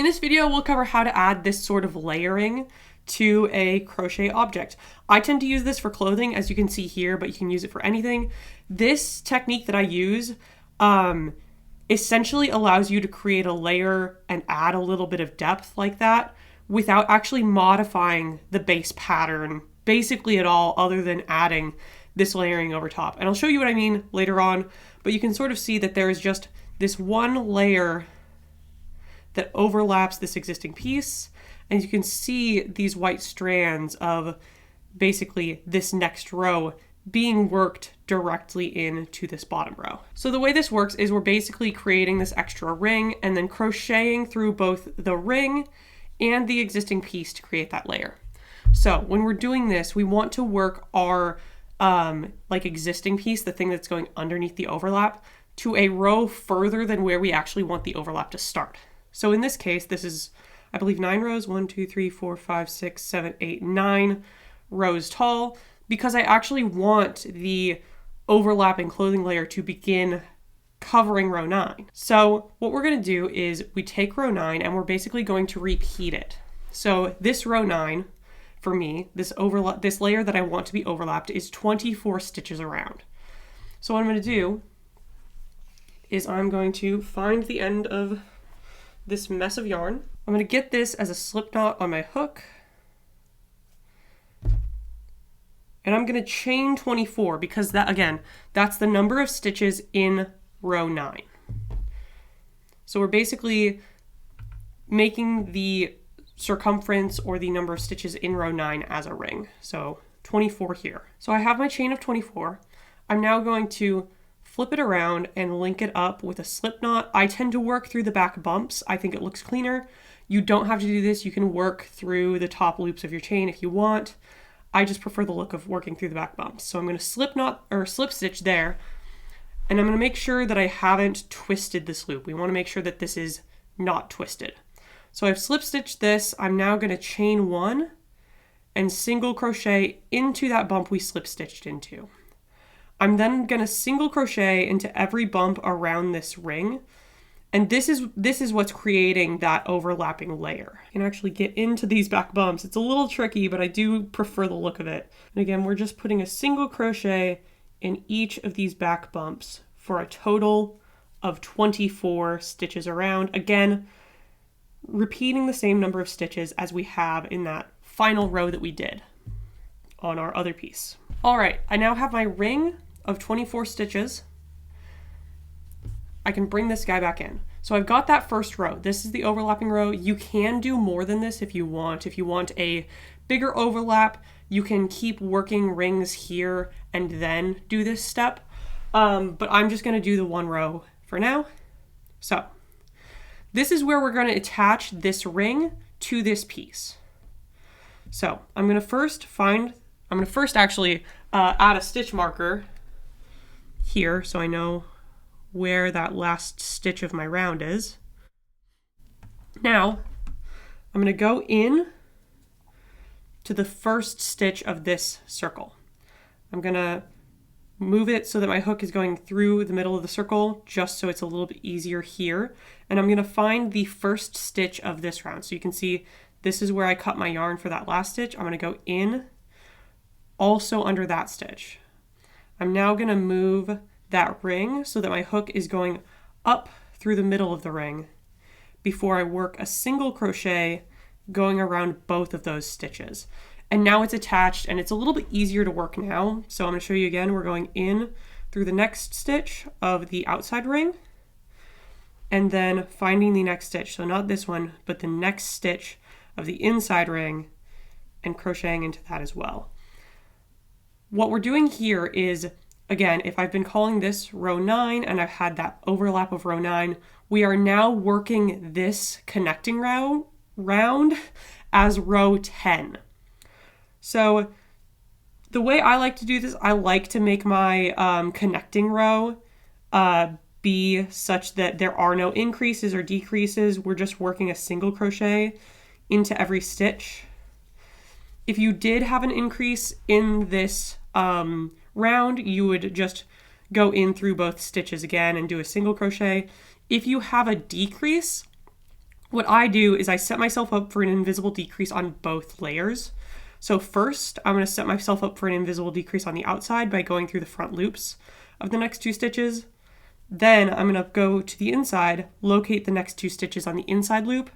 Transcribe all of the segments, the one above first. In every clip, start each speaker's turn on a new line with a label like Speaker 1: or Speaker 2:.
Speaker 1: In this video, we'll cover how to add this sort of layering to a crochet object. I tend to use this for clothing, as you can see here, but you can use it for anything. This technique that I use essentially allows you to create a layer and add a little bit of depth like that without actually modifying the base pattern basically at all, other than adding this layering over top. And I'll show you what I mean later on, but you can sort of see that there is just this one layer that overlaps this existing piece, and you can see these white strands of basically this next row being worked directly into this bottom row. So the way this works is we're basically creating this extra ring and then crocheting through both the ring and the existing piece to create that layer. So when we're doing this, we want to work our existing piece, the thing that's going underneath the overlap, to a row further than where we actually want the overlap to start. So in this case, this is, I believe, 9 rows, 1, 2, 3, 4, 5, 6, 7, 8, 9 rows tall, because I actually want the overlapping clothing layer to begin covering row 9. So what we're going to do is we take row 9 and we're basically going to repeat it. So this row 9, for me, this layer that I want to be overlapped is 24 stitches around. So what I'm going to do is I'm going to find the end of this mess of yarn. I'm going to get this as a slip knot on my hook, and I'm going to chain 24 because that, again, that's the number of stitches in row 9. So we're basically making the circumference or the number of stitches in row 9 as a ring. So 24 here. So I have my chain of 24. I'm now going to flip it around and link it up with a slip knot. I tend to work through the back bumps. I think it looks cleaner. You don't have to do this. You can work through the top loops of your chain if you want. I just prefer the look of working through the back bumps. So I'm going to slip stitch there, and I'm going to make sure that I haven't twisted this loop. We want to make sure that this is not twisted. So I've slip stitched this. I'm now going to chain 1 and single crochet into that bump we slip stitched into. I'm then going to single crochet into every bump around this ring. And this is what's creating that overlapping layer. You can actually get into these back bumps. It's a little tricky, but I do prefer the look of it. And again, we're just putting a single crochet in each of these back bumps for a total of 24 stitches around. Again, repeating the same number of stitches as we have in that final row that we did on our other piece. All right, I now have my ring of 24 stitches. I can bring this guy back in. So I've got that first row. This is the overlapping row. You can do more than this if you want. If you want a bigger overlap, you can keep working rings here and then do this step. But I'm just going to do the one row for now. So this is where we're going to attach this ring to this piece. So I'm going to first actually add a stitch marker here so I know where that last stitch of my round is. Now I'm going to go in to the first stitch of this circle. I'm going to move it so that my hook is going through the middle of the circle, just so it's a little bit easier here. And I'm going to find the first stitch of this round. So you can see this is where I cut my yarn for that last stitch. I'm going to go in also under that stitch. I'm now going to move that ring so that my hook is going up through the middle of the ring before I work a single crochet going around both of those stitches. And now it's attached and it's a little bit easier to work now. So I'm going to show you again. We're going in through the next stitch of the outside ring and then finding the next stitch. So not this one, but the next stitch of the inside ring and crocheting into that as well. What we're doing here is, again, if I've been calling this row 9 and I've had that overlap of row 9, we are now working this connecting round as row 10. So the way I like to do this, I like to make my connecting row be such that there are no increases or decreases. We're just working a single crochet into every stitch. If you did have an increase in this round, you would just go in through both stitches again and do a single crochet. If you have a decrease, what I do is I set myself up for an invisible decrease on both layers. So first, I'm going to set myself up for an invisible decrease on the outside by going through the front loops of the next 2 stitches. Then I'm going to go to the inside, locate the next 2 stitches on the inside loop,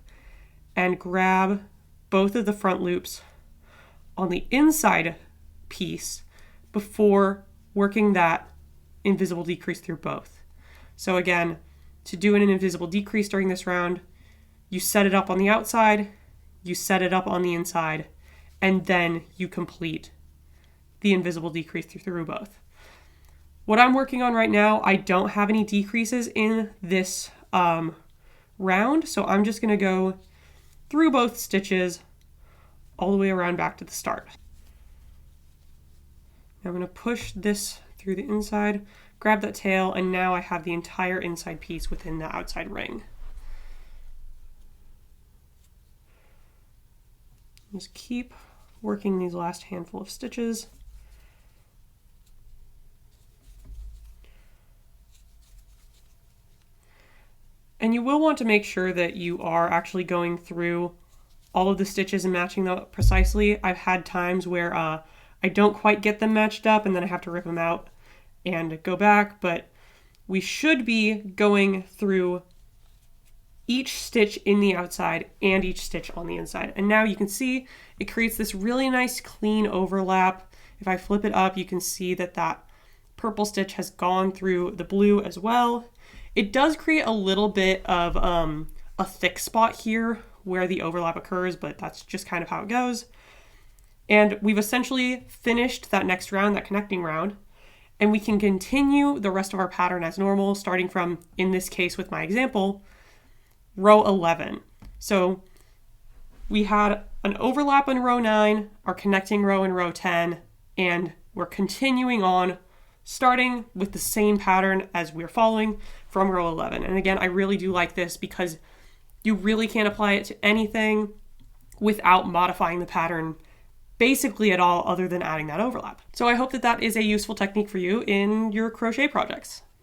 Speaker 1: and grab both of the front loops on the inside piece before working that invisible decrease through both. So again, to do an invisible decrease during this round, you set it up on the outside, you set it up on the inside, and then you complete the invisible decrease through both. What I'm working on right now, I don't have any decreases in this round, so I'm just going to go through both stitches all the way around back to the start. Now I'm going to push this through the inside, grab that tail, and now I have the entire inside piece within the outside ring. Just keep working these last handful of stitches. And you will want to make sure that you are actually going through all of the stitches and matching them precisely. I've had times where I don't quite get them matched up and then I have to rip them out and go back, but we should be going through each stitch in the outside and each stitch on the inside. And now you can see it creates this really nice clean overlap. If I flip it up, you can see that that purple stitch has gone through the blue as well. It does create a little bit of a thick spot here where the overlap occurs, but that's just kind of how it goes. And we've essentially finished that next round, that connecting round, and we can continue the rest of our pattern as normal, starting from, in this case with my example, row 11. So we had an overlap in row 9, our connecting row in row 10, and we're continuing on, starting with the same pattern as we're following from row 11. And again, I really do like this because you really can't apply it to anything without modifying the pattern basically at all other than adding that overlap. So I hope that that is a useful technique for you in your crochet projects.